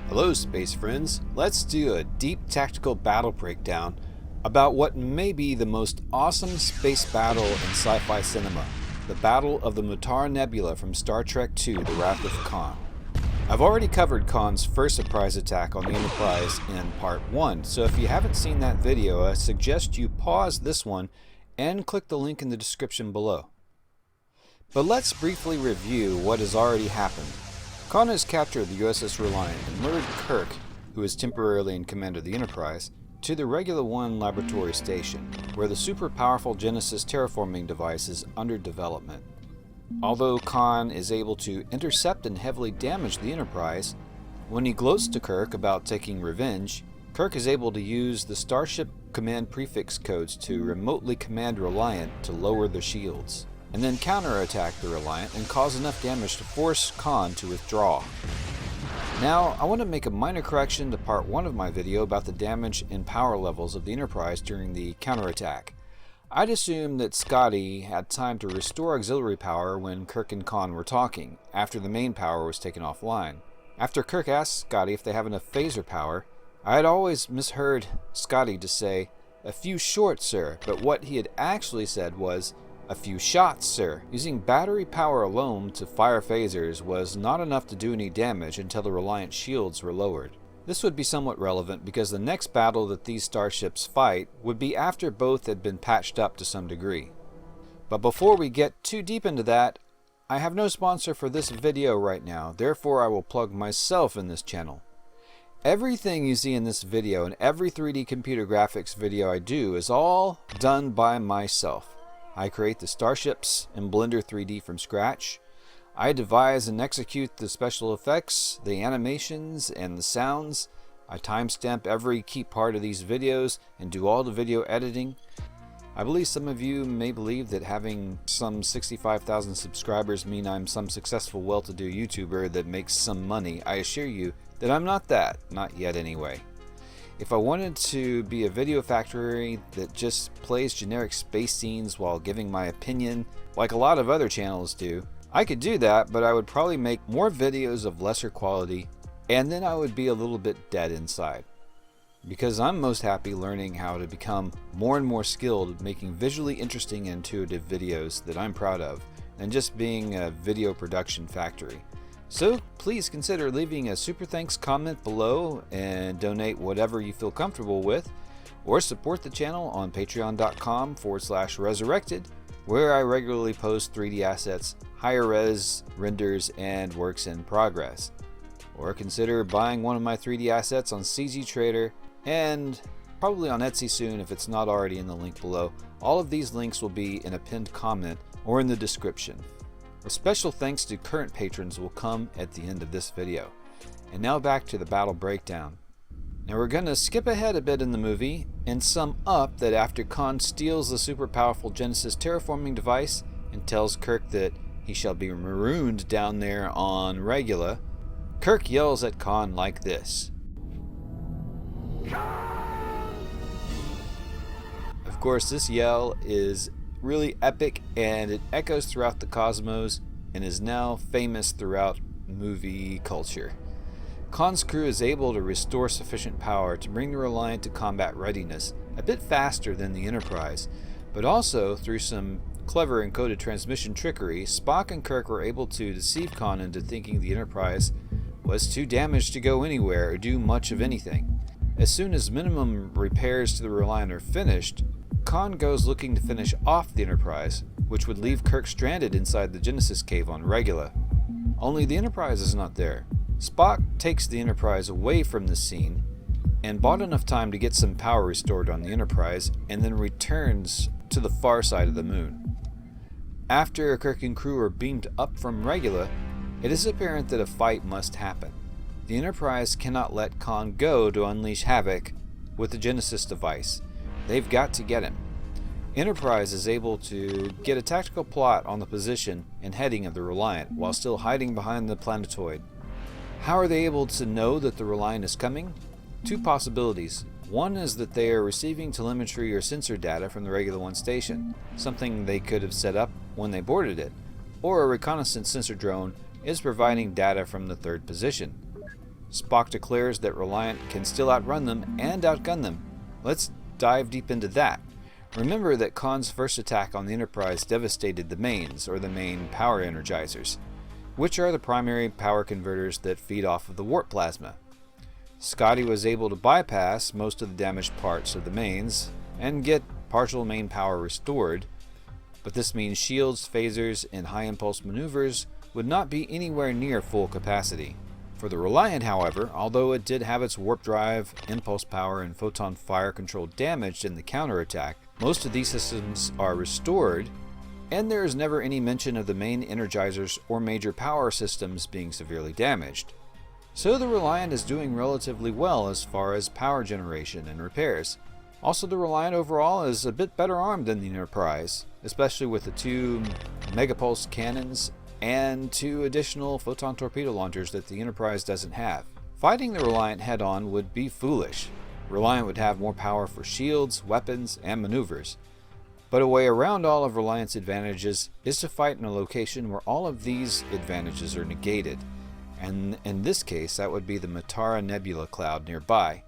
Hello space friends, let's do a deep tactical battle breakdown about what may be the most awesome space battle in sci-fi cinema, the Battle of the Mutara Nebula from Star Trek II, The Wrath of Khan. I've already covered Khan's first surprise attack on the Enterprise in part 1, so if you haven't seen that video, I suggest you pause this one and click the link in the description below. But let's briefly review what has already happened. Khan has captured the USS Reliant and lured Kirk, who is temporarily in command of the Enterprise, to the Regula 1 laboratory station, where the super powerful Genesis terraforming device is under development. Although Khan is able to intercept and heavily damage the Enterprise, when he gloats to Kirk about taking revenge, Kirk is able to use the Starship command prefix codes to remotely command Reliant to lower the shields, and then counterattack the Reliant and cause enough damage to force Khan to withdraw. Now, I want to make a minor correction to part 1 of my video about the damage and power levels of the Enterprise during the counterattack. I'd assumed that Scotty had time to restore auxiliary power when Kirk and Khan were talking, after the main power was taken offline. After Kirk asked Scotty if they have enough phaser power, I had always misheard Scotty to say, "A few short, sir," but what he had actually said was, "A few shots, sir." Using battery power alone to fire phasers was not enough to do any damage until the Reliant shields were lowered. This would be somewhat relevant because the next battle that these starships fight would be after both had been patched up to some degree. But before we get too deep into that, I have no sponsor for this video right now, therefore I will plug myself in this channel. Everything you see in this video and every 3D computer graphics video I do is all done by myself. I create the starships in Blender 3D from scratch. I devise and execute the special effects, the animations, and the sounds. I timestamp every key part of these videos and do all the video editing. I believe some of you may believe that having some 65,000 subscribers mean I'm some successful well-to-do YouTuber that makes some money. I assure you that I'm not that, not yet anyway. If I wanted to be a video factory that just plays generic space scenes while giving my opinion, like a lot of other channels do, I could do that, but I would probably make more videos of lesser quality, and then I would be a little bit dead inside. Because I'm most happy learning how to become more and more skilled at making visually interesting and intuitive videos that I'm proud of, than just being a video production factory. So please consider leaving a super thanks comment below and donate whatever you feel comfortable with, or support the channel on patreon.com/resurrected, where I regularly post 3D assets, higher res renders, and works in progress. Or consider buying one of my 3D assets on CG Trader and probably on Etsy soon if it's not already in the link below. All of these links will be in a pinned comment or in the description. A special thanks to current patrons will come at the end of this video. And now back to the battle breakdown. Now we're going to skip ahead a bit in the movie and sum up that after Khan steals the super powerful Genesis terraforming device and tells Kirk that he shall be marooned down there on Regula, Kirk yells at Khan like this. Of course, this yell is really epic and it echoes throughout the cosmos and is now famous throughout movie culture. Khan's crew is able to restore sufficient power to bring the Reliant to combat readiness a bit faster than the Enterprise, but also through some clever encoded transmission trickery, Spock and Kirk were able to deceive Khan into thinking the Enterprise was too damaged to go anywhere or do much of anything. As soon as minimum repairs to the Reliant are finished, Khan goes looking to finish off the Enterprise, which would leave Kirk stranded inside the Genesis cave on Regula. Only the Enterprise is not there. Spock takes the Enterprise away from the scene and bought enough time to get some power restored on the Enterprise and then returns to the far side of the moon. After Kirk and crew are beamed up from Regula, it is apparent that a fight must happen. The Enterprise cannot let Khan go to unleash havoc with the Genesis device. They've got to get him. Enterprise is able to get a tactical plot on the position and heading of the Reliant while still hiding behind the planetoid. How are they able to know that the Reliant is coming? Two possibilities. One is that they are receiving telemetry or sensor data from the Regula 1 station, something they could have set up when they boarded it, or a reconnaissance sensor drone is providing data from the third position. Spock declares that Reliant can still outrun them and outgun them. Let's dive deep into that. Remember that Khan's first attack on the Enterprise devastated the mains, or the main power energizers, which are the primary power converters that feed off of the warp plasma. Scotty was able to bypass most of the damaged parts of the mains and get partial main power restored, but this means shields, phasers, and high impulse maneuvers would not be anywhere near full capacity. For the Reliant, however, although it did have its warp drive, impulse power, and photon fire control damaged in the counterattack, most of these systems are restored, and there is never any mention of the main energizers or major power systems being severely damaged. So the Reliant is doing relatively well as far as power generation and repairs. Also, the Reliant overall is a bit better armed than the Enterprise, especially with the 2 megapulse cannons and 2 additional photon torpedo launchers that the Enterprise doesn't have. Fighting the Reliant head-on would be foolish. Reliant would have more power for shields, weapons, and maneuvers. But a way around all of Reliant's advantages is to fight in a location where all of these advantages are negated, and in this case that would be the Mutara Nebula cloud nearby.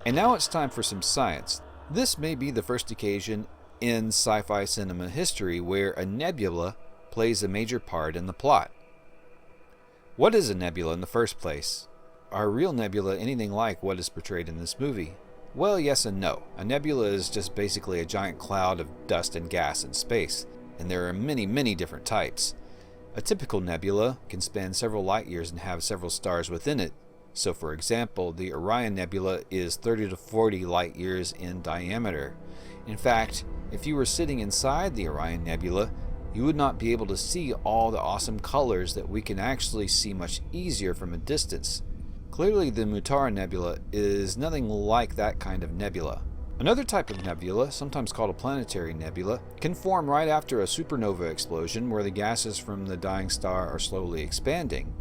And now it's time for some science. This may be the first occasion in sci-fi cinema history where a nebula plays a major part in the plot. What is a nebula in the first place? Are a real nebula anything like what is portrayed in this movie? Well, yes and no. A nebula is just basically a giant cloud of dust and gas in space, and there are many different types. A typical nebula can span several light years and have several stars within it. So for example, the Orion Nebula is 30 to 40 light years in diameter. In fact, if you were sitting inside the Orion Nebula, you would not be able to see all the awesome colors that we can actually see much easier from a distance. Clearly the Mutara Nebula is nothing like that kind of nebula. Another type of nebula, sometimes called a planetary nebula, can form right after a supernova explosion where the gases from the dying star are slowly expanding.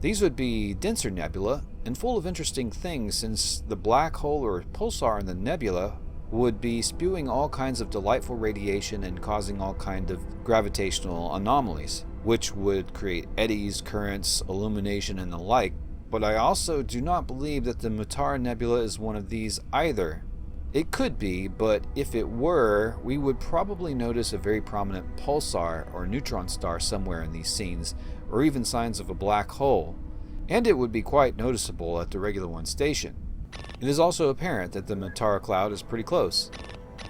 These would be denser nebula and full of interesting things, since the black hole or pulsar in the nebula would be spewing all kinds of delightful radiation and causing all kinds of gravitational anomalies, which would create eddies, currents, illumination, and the like. But I also do not believe that the Mutara Nebula is one of these either. It could be, but if it were, we would probably notice a very prominent pulsar or neutron star somewhere in these scenes, or even signs of a black hole, and it would be quite noticeable at the Regular One station. It is also apparent that the Mutara cloud is pretty close.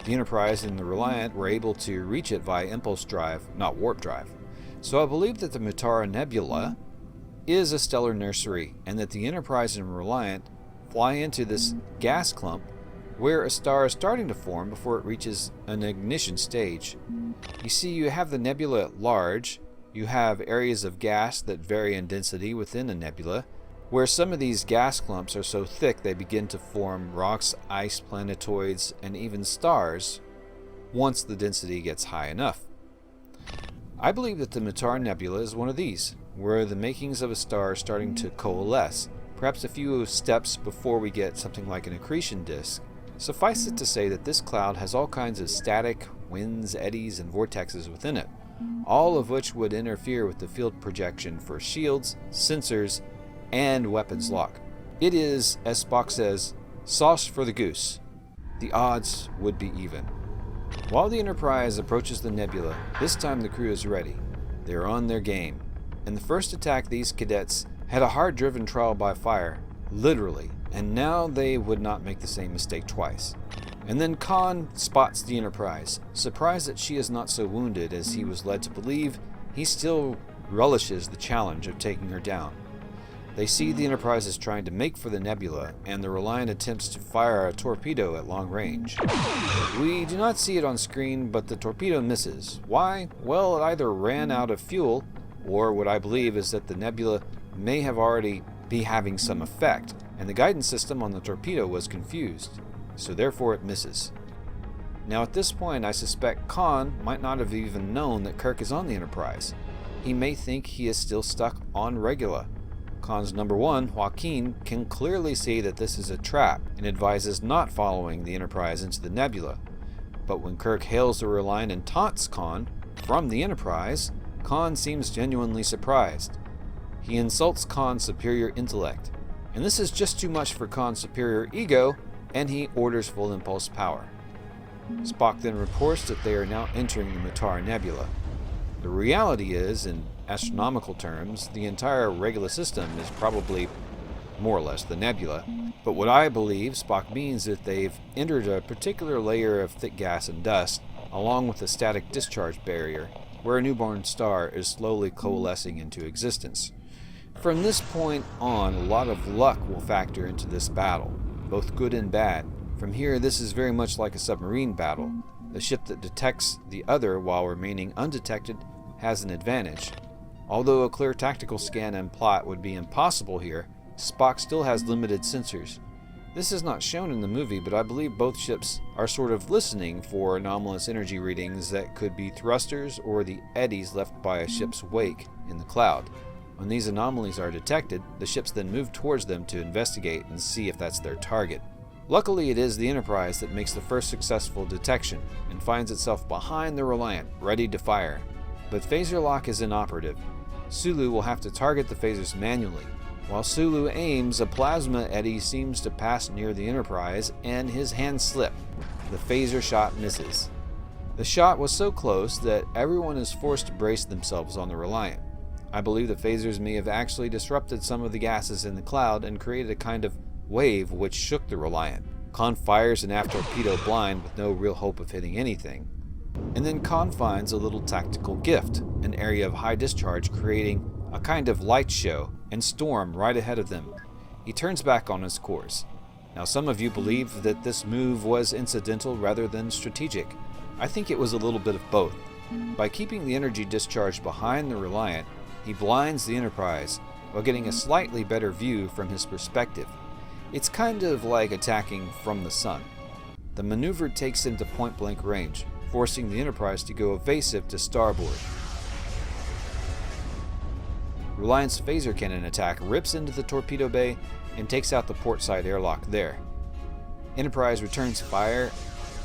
The Enterprise and the Reliant were able to reach it via impulse drive, not warp drive. So I believe that the Mutara Nebula is a stellar nursery, and that the Enterprise and Reliant fly into this gas clump where a star is starting to form before it reaches an ignition stage. You see, you have the nebula at large, you have areas of gas that vary in density within a nebula, where some of these gas clumps are so thick they begin to form rocks, ice, planetoids, and even stars once the density gets high enough. I believe that the Mutara Nebula is one of these, where the makings of a star are starting to coalesce, perhaps a few steps before we get something like an accretion disk. Suffice it to say that this cloud has all kinds of static, winds, eddies, and vortexes within it, all of which would interfere with the field projection for shields, sensors, and weapons lock. It is, as Spock says, sauce for the goose. The odds would be even. While the Enterprise approaches the nebula, this time the crew is ready. They are on their game. In the first attack, these cadets had a hard-driven trial by fire, literally, and now they would not make the same mistake twice. And then Khan spots the Enterprise. Surprised that she is not so wounded as he was led to believe, he still relishes the challenge of taking her down. They see the Enterprise is trying to make for the nebula, and the Reliant attempts to fire a torpedo at long range. We do not see it on screen, but the torpedo misses. Why? Well, it either ran out of fuel, or what I believe is that the nebula may have already be having some effect, and the guidance system on the torpedo was confused, so therefore it misses. Now at this point I suspect Khan might not have even known that Kirk is on the Enterprise. He may think he is still stuck on Regula. Khan's number one, Joaquin, can clearly see that this is a trap and advises not following the Enterprise into the nebula. But when Kirk hails the Reliant and taunts Khan from the Enterprise, Khan seems genuinely surprised. He insults Khan's superior intellect, And this is just too much for Khan's superior ego, and he orders full impulse power. Spock then reports that they are now entering the Mutara Nebula. The reality is, in astronomical terms, the entire Regula system is probably more or less the nebula, but what I believe Spock means is that they've entered a particular layer of thick gas and dust, along with a static discharge barrier, where a newborn star is slowly coalescing into existence. From this point on, a lot of luck will factor into this battle, both good and bad. From here, this is very much like a submarine battle. The ship that detects the other while remaining undetected has an advantage. Although a clear tactical scan and plot would be impossible here, Spock still has limited sensors. This is not shown in the movie, but I believe both ships are sort of listening for anomalous energy readings that could be thrusters or the eddies left by a ship's wake in the cloud. When these anomalies are detected, the ships then move towards them to investigate and see if that's their target. Luckily, it is the Enterprise that makes the first successful detection and finds itself behind the Reliant, ready to fire. But phaser lock is inoperative. Sulu will have to target the phasers manually. While Sulu aims, a plasma eddy seems to pass near the Enterprise, and his hands slip. The phaser shot misses. The shot was so close that everyone is forced to brace themselves on the Reliant. I believe the phasers may have actually disrupted some of the gases in the cloud and created a kind of wave which shook the Reliant. Khan fires an aft torpedo blind with no real hope of hitting anything. And then Khan finds a little tactical gift, an area of high discharge creating a kind of light show and storm right ahead of them. He turns back on his course. Now, some of you believe that this move was incidental rather than strategic. I think it was a little bit of both. By keeping the energy discharge behind the Reliant, he blinds the Enterprise while getting a slightly better view from his perspective. It's kind of like attacking from the sun. The maneuver takes him to point-blank range, forcing the Enterprise to go evasive to starboard. Reliant's phaser cannon attack rips into the torpedo bay and takes out the port side airlock there. Enterprise returns fire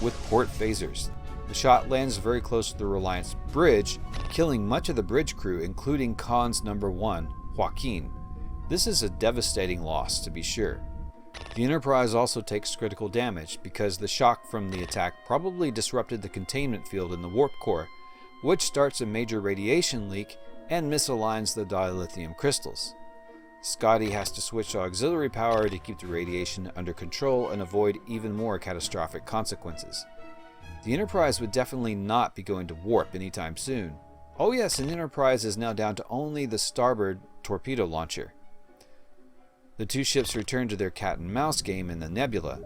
with port phasers. The shot lands very close to the Reliant's bridge, killing much of the bridge crew, including Khan's number 1, Joaquin. This is a devastating loss, to be sure. The Enterprise also takes critical damage because the shock from the attack probably disrupted the containment field in the warp core, which starts a major radiation leak and misaligns the dilithium crystals. Scotty has to switch to auxiliary power to keep the radiation under control and avoid even more catastrophic consequences. The Enterprise would definitely not be going to warp anytime soon. Oh yes, and Enterprise is now down to only the starboard torpedo launcher. The two ships return to their cat and mouse game in the Nebula.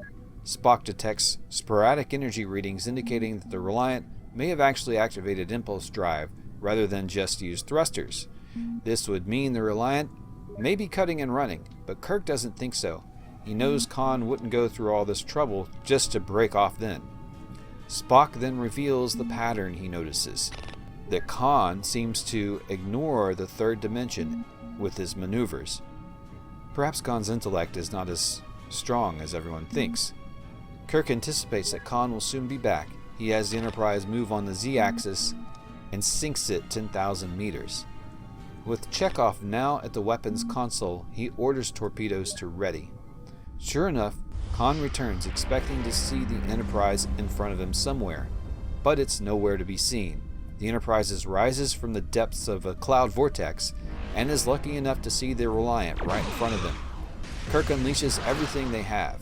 Spock detects sporadic energy readings indicating that the Reliant may have actually activated impulse drive rather than just use thrusters. This would mean the Reliant may be cutting and running, but Kirk doesn't think so. He knows Khan wouldn't go through all this trouble just to break off then. Spock then reveals the pattern he notices, that Khan seems to ignore the third dimension with his maneuvers. Perhaps Khan's intellect is not as strong as everyone thinks. Kirk anticipates that Khan will soon be back. He has the Enterprise move on the Z-axis and sinks it 10,000 meters. With Chekhov now at the weapons console, he orders torpedoes to ready. Sure enough, Khan returns expecting to see the Enterprise in front of him somewhere, but it's nowhere to be seen. The Enterprise rises from the depths of a cloud vortex and is lucky enough to see the Reliant right in front of them. Kirk unleashes everything they have.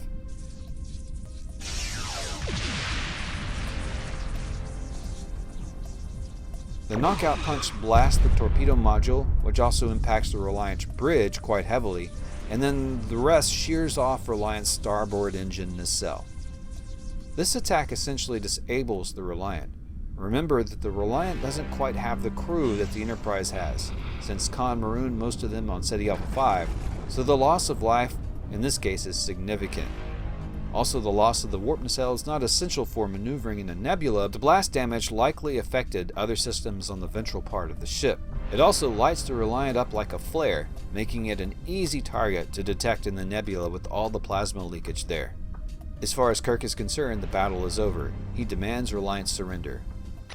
The knockout punch blasts the torpedo module, which also impacts the Reliant's bridge quite heavily, and then the rest shears off Reliant's starboard engine nacelle. This attack essentially disables the Reliant. Remember that the Reliant doesn't quite have the crew that the Enterprise has, since Khan marooned most of them on Ceti Alpha 5, so the loss of life in this case is significant. Also, the loss of the warp nacelle is not essential for maneuvering in a nebula. The blast damage likely affected other systems on the ventral part of the ship. It also lights the Reliant up like a flare, making it an easy target to detect in the nebula with all the plasma leakage there. As far as Kirk is concerned, the battle is over. He demands Reliant's surrender.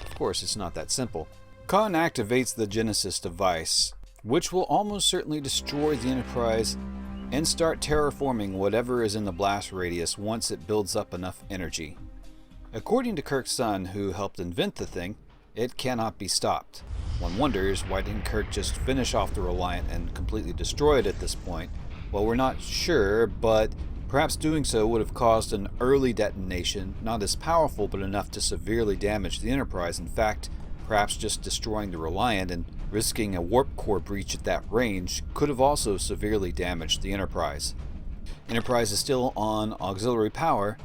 Of course, it's not that simple. Khan activates the Genesis device, which will almost certainly destroy the Enterprise and start terraforming whatever is in the blast radius once it builds up enough energy. According to Kirk's son, who helped invent the thing, it cannot be stopped. One wonders, why didn't Kirk just finish off the Reliant and completely destroy it at this point? Well, we're not sure, but perhaps doing so would have caused an early detonation, not as powerful but enough to severely damage the Enterprise. In fact, perhaps just destroying the Reliant and risking a warp core breach at that range could have also severely damaged the Enterprise. Enterprise is still on auxiliary power,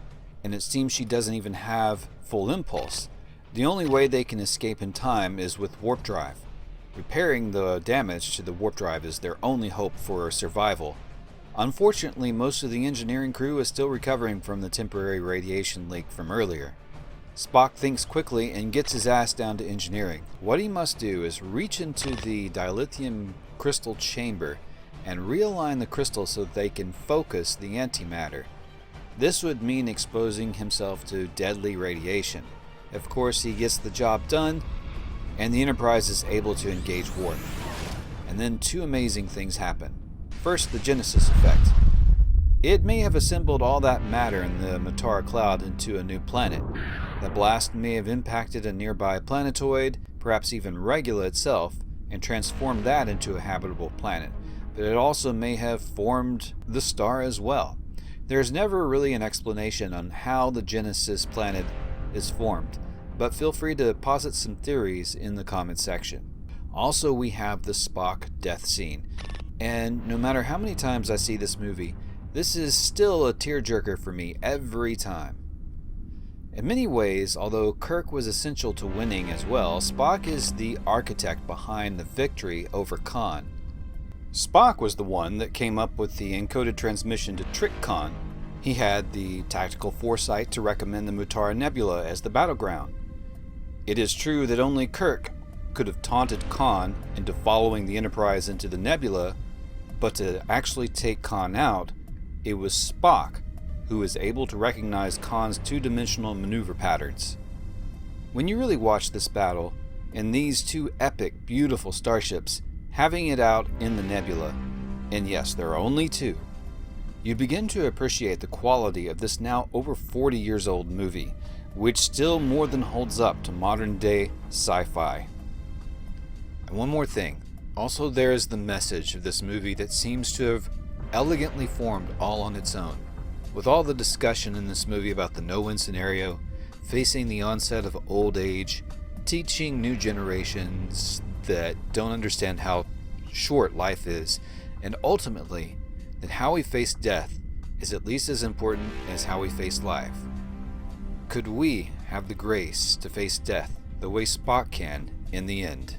and it seems she doesn't even have full impulse. The only way they can escape in time is with warp drive. Repairing the damage to the warp drive is their only hope for survival. Unfortunately, most of the engineering crew is still recovering from the temporary radiation leak from earlier. Spock thinks quickly and gets his ass down to engineering. What he must do is reach into the dilithium crystal chamber and realign the crystal so they can focus the antimatter. This would mean exposing himself to deadly radiation. Of course, he gets the job done, and the Enterprise is able to engage warp. And then two amazing things happen. First, the Genesis effect. It may have assembled all that matter in the Mutara cloud into a new planet. The blast may have impacted a nearby planetoid, perhaps even Regula itself, and transformed that into a habitable planet. But it also may have formed the star as well. There's never really an explanation on how the Genesis planet is formed, but feel free to posit some theories in the comment section. Also, we have the Spock death scene. And no matter how many times I see this movie, this is still a tearjerker for me every time. In many ways, although Kirk was essential to winning as well, Spock is the architect behind the victory over Khan. Spock was the one that came up with the encoded transmission to trick Khan. He had the tactical foresight to recommend the Mutara Nebula as the battleground. It is true that only Kirk could have taunted Khan into following the Enterprise into the Nebula, but to actually take Khan out, it was Spock who was able to recognize Khan's two-dimensional maneuver patterns. When you really watch this battle, and these two epic, beautiful starships having it out in the Nebula, and yes, there are only two, you begin to appreciate the quality of this now over 40 years old movie, which still more than holds up to modern day sci-fi. And one more thing, also there is the message of this movie that seems to have elegantly formed all on its own. With all the discussion in this movie about the no-win scenario, facing the onset of old age, teaching new generations that don't understand how short life is, and ultimately that how we face death is at least as important as how we face life. Could we have the grace to face death the way Spock can in the end?